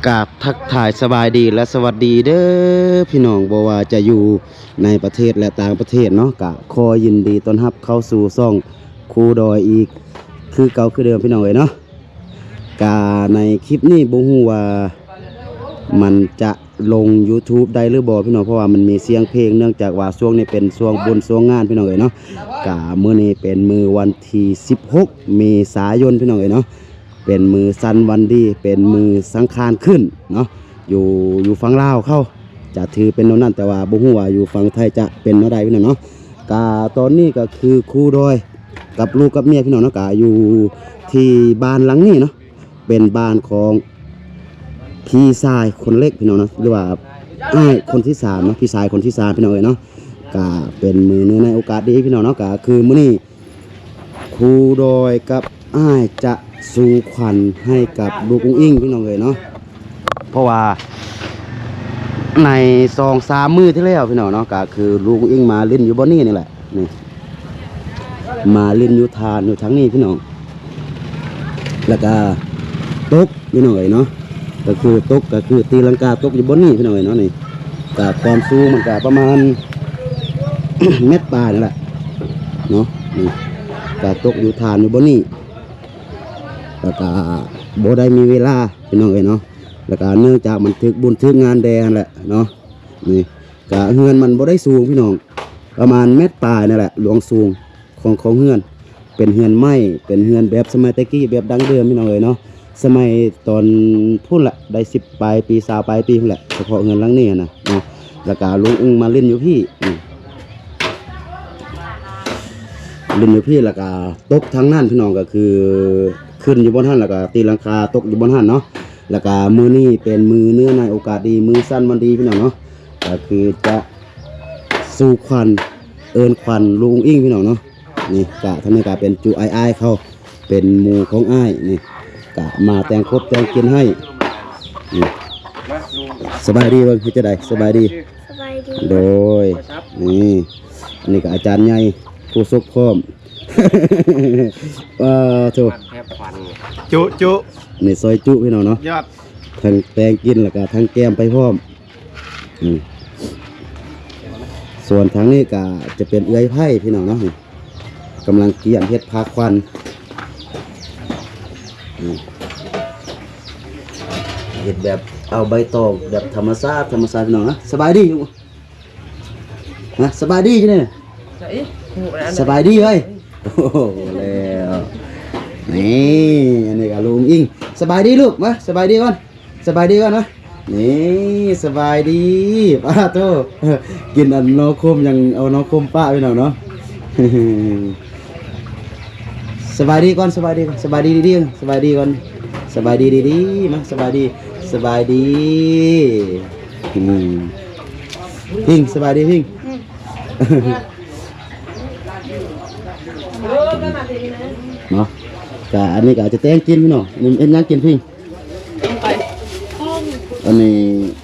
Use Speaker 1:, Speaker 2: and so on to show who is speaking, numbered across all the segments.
Speaker 1: กราบทักทายสบายดีและสวัสดีเด้อพี่น้องบ่ว่าจะอยู่ในประเทศและต่างประเทศเนาะกะขอยินดีต้อนรับเข้าสู่ช่องครูดอยอีกคือเก่าคือเดิมพี่น้องเอ้ยเนาะกะในคลิปนี้บ่ฮู้ว่ามันจะลง YouTube ได้หรือบ่พี่น้องเพราะว่ามันมีเสียงเพลงเนื่องจากว่าช่วงนี้เป็นช่วงบุญช่วงงานพี่น้องเอ้ยเนาะกะมื้อนี้เป็นมื้อวันที่16เมษายนพี่น้องเอ้ยเนาะเป็นมือสันวันดีเป็นมือสังคารขึ้นเนาะอยู่ฝั่งลาวเข้าจะถือเป็นโน่นนั่นแต่ว่าบ่ฮู้ว่าอยู่ฝั่งไทยจะเป็นเท่าใดพี่น้องเนาะกะตอนนี้ก็คือครูดอยกับลูกกับเมียพี่น้องเนาะกะอยู่ที่บ้านหลังนี้เนาะเป็นบ้านของพี่ชายคนเล็กพี่น้องเนาะหรือว่าอ้ายคนที่3เนาะพี่ชายคนที่3พี่น้องเอ้ยเนาะกะเป็นมือเนื่องในโอกาสดีพี่น้องเนาะกะคือมื้อนี้ครูดอยกับอ้ายจะสู่ขวัญให้กับลูกอุ้งอิงพี่น้องเลยเนาะเพราะว่าใน2-3 มื้อที่แล้วพี่น้องเนาะก็คือลูกอุ้งอิงมาเล่นอยู่บ่นี่นี่แหละนี่มาเล่นอยู่ทานอยู่ทั้งนี้พี่น้องแล้วก็ตกพี่น้องเลยเนาะก็คือตกก็คือตีลังกาตกอยู่บนนี่พี่น้องเลยเนาะนี่ก็ความสูงมันก็ประมาณ เมตรปลายนี่แหละเนาะนี่ก็ตกอยู่ทานอยู่บนนี่แล้วก็บ่ได้มีเวลาพี่น้องเอ้ยเนาะแล้วก็เนื่องจากมันถึกบุญถึกงานแดงแหละเนาะนี่ก็เฮือนมันบ่ได้สูงพี่น้องประมาณเมตรปลายนั่นแหละหลวงสูงของเฮือนเป็นเฮือนไม้เป็นเฮือนแบบสมัยตะกี้แบบดั้งเดิมพี่น้องเอ้ยเนาะสมัยตอนพุ่นละได้10 ปลายปี20 ปลายปีพุ่นแหละเฉพาะเฮือนหลังนี้นะเนาะแล้วก็ลุงอึ้งมาเล่นอยู่พี่เล่นอยู่พี่แล้วก็ตกทางนั้นพี่น้องก็คือขึ้นอยู่บนหันแล้วก็ตีลังคาตกอยู่บนหันเนาะแล้วก็มือนี่เป็นมือเนื้อในโอกาสดีมือสั้นวันดีพี่น้องเนาะก็คือจะสู่ขวัญเอิญขวัญลุงอิงพี่น้องเนาะนี่กะท่านนี้กะเป็นจูไอเขาเป็นหมู่ของอ้ายนี่กะมาแต่งครบแต่งกินให้นี่สบายดีบ้างพี่จะได้สบายดีโดยนี่อันนี้ก็อาจารย์ใหญ่ผู้ซกพร้อมถูกจุนี่ซอยจุพี่น้องเนาะยอดทั้งแตงกินแล้วก็ทั้งแก้มไปพร้อมส่วนทางนี้ก็จะเป็นเอื้อยไผ่พี่น้องเนาะกำลังเกี่ยมเฮ็ดพาควันเฮ็ดแบบเอาใบตองแบบธรรมชาติพี่น้องนะสบายดีนะสบายดีใช่ไหมสบายดีเฮ้ยโอ้โหแล้วนี่อันนี้ก็ลุงอิงสบายดีลูกมาสบายดีก่อนสบายดีก่อนนะนี่สบายดีป้าโตกินอันนอคมยังเอานอคมป้าไปหน่อยเนาะสบายดีก่อนสบายดีสบายดีดีสบายดีก่อนสบายดีดีมาสบายดีพิงสบายดีพิงเนาะกะอันนี้ก็จะแตงกินพี่น้องนี่เอ็นยังกินพี่อันนี้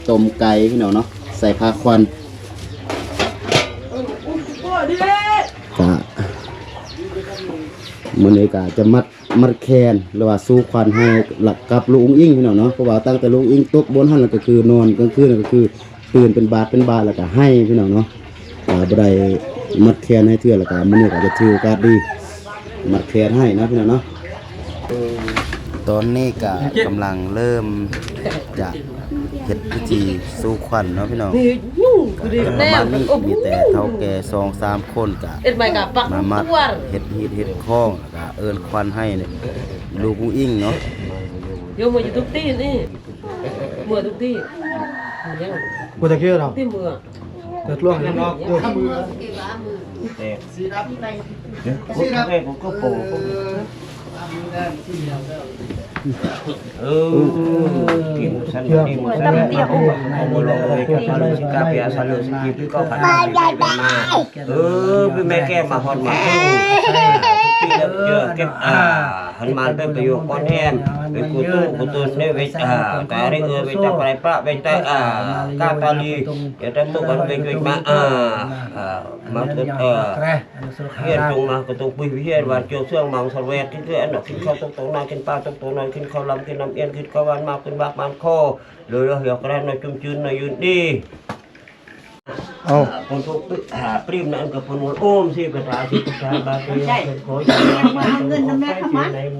Speaker 1: ต้มไก่พี่น้องเนาะใส่ผ้าควันกะมื้อนี้ก็จะมัดแคนหรือว่าสู้ควันให้หลักกับลุงอิงพี่น้องเนาะเพราะว่าตั้งแต่ลุงอิงตกบนหันก็คือนอนกลางคืนก็คือตื่นเป็นบาทแล้วก็ให้พี่น้องเนาะบ่ได้มัดแคนให้เทื่อแล้วก็มื้อนี้ก็จะถือโอกาสดีมัดแคนให้นะพี่น้องเนาะตอนนี้ก็กำลังเริ่มจะเฮ็ดพิธีสู่ขวัญเนาะพี่น้องประมาณนี้มีแต่เฒ่าแก่2-3 คนก็มามัดเฮ็ดข้องแล้วก็เอิ้นขวัญให้ลูกอุ้งอิงเนาะ
Speaker 2: โยมอยู่ทุกที่นี่เมื่อทุกที่
Speaker 3: กูจะเกี่ยวเรา
Speaker 2: ที่เมื่อ
Speaker 3: เดือดร้อนนอกมือ
Speaker 4: สีรับผมก็โผล่กินสันกินสันโมโลเลยก็ซาลูกาเปียซาลูสกินก็ผ่านมาพี่แม่แก้มาฮอนมา lập chưa kết hân man bên biểu con em bên cụ tu nơi bên cái đấy bên ta phải pra bên ta Katali ya ta tu kan bên ma maksud hiền chung mà cái tu quy hiền và chiều xương mong sầu vẹt cái ăn được khi khâu tông na kinh pa tông na kinh khâu lâm kinh năm yên kinh khâu ban ma kinh bạc man khô rồi hiểu cái này chung chun này yun đi untuk prim nak ke penul si kata si kata batu yang koi ngan năm nay không mất tại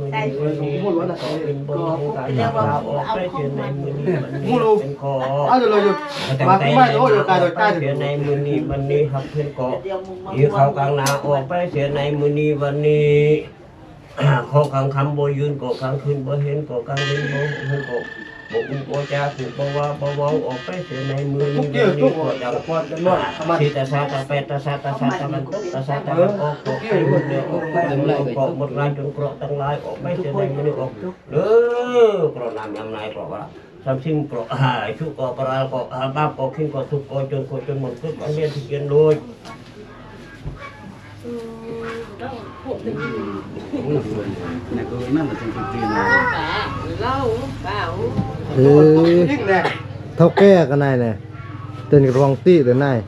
Speaker 4: này muni học thiên có yêu khâu càng nào ở phải chuyện này muniวันนี้khó càng khăm bồi yun có càng khuyên bồi hiền có càng lên bồi hiền có bộ cô cha cụ bao ở phải chuyện này muniวันนี้cóดังsi ta sa ta pet ta sa taมันta sa taมันcó cái một điều có một lai trong cọ tăng lai ở phải chuyện này muni có cọ làm này cọว่าSamsung Pro chú có para có ba có khi có thuộc có chân một chút có liên thực hiện đôi
Speaker 1: này cứนั่นlà trong thực tiễn
Speaker 2: lâu bảo
Speaker 3: thao ke cái này này tên cái rong tị thế này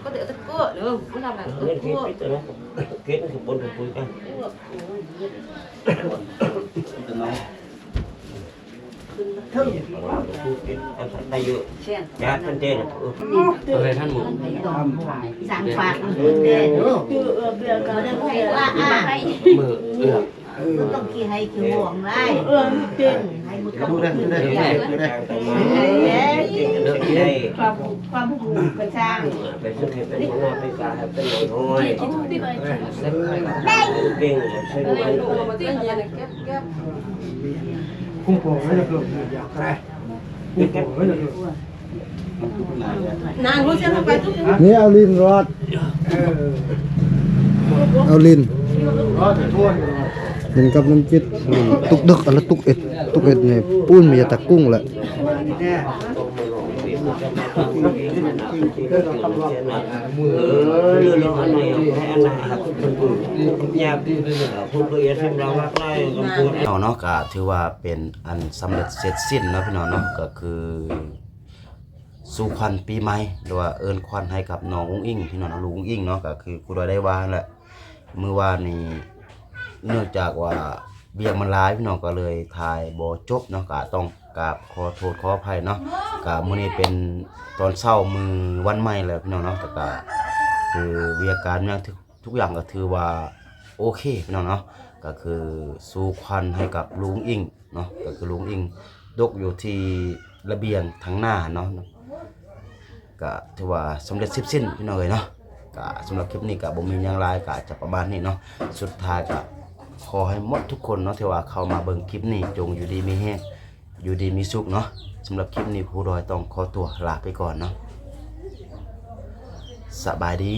Speaker 2: có thể tất cua được không? Có làm là tất cua.
Speaker 4: kết của bốn của cuối ăn tay dự giá thân trên là thân một
Speaker 5: sáng phạt để mởต้องกี่ให้กี่ห่วงได้ให้มุดต้องความผูกกระช่าง
Speaker 4: เป็นสุดที่เป็นหัวหน้าเป็นการเป็นหน่วยน้อยเก่งใช่ไหม
Speaker 3: cung phổ với lực lượngอยากไรcung phổ với lực lượng
Speaker 2: Nàng luôn xem phải chút.
Speaker 3: นี่เอาลินรอดเอาลินรอดทั่วลินกับน้ำจิตตุกดึกอะไรตุกเอ็ดเนี่ยปุ้นมีแต่กุ้งแหละ
Speaker 1: เอาเนาะก็ถือว่าเป็นอันสำเร็จเสร็จสิ้นเนาะพี่น้องเนาะก็คือสู่ขวัญปีใหม่หรือว่าเอิ้นขวัญให้กับน้องอุ้งอิงพี่น้องลุงอุ้งอิงเนาะก็คือกูได้ว่าแหละเมื่อวานนี้เนื่องจากว่าเบียงมันร้ายพี่น้องก็เลยถ่ายบ่จบเนาะก็ต้องกราบขอโทษขออภัยเนาะก็มื้อนี้เป็นตอนเช้ามือวันใหม่แล้วพี่น้องเนาะแต่ก็คือวิทยาการอย่างทุกอย่างก็ถือว่าโอเคพี่น้องเนาะก็คือสู่ขวัญให้กับลุงอิงเนาะก็คือลุงอิงดกอยู่ที่ระเบียงทางหน้าเนาะก็ถือว่าสำเร็จสิ้นพี่น้องเลยเนาะก็สำหรับคลิปนี้ก็บ่มีหยังหลายก็จะประมาณนี้เนาะสุดท้ายก็ขอให้หมดทุกคนเนาะที่ว่าเข้ามาเบิ่งคลิปนี้จงอยู่ดีมีแฮงอยู่ดีมีสุขเนาะสำหรับคลิปนี้ครูดอยต้องขอตัวลาไปก่อนเนาะสบายดี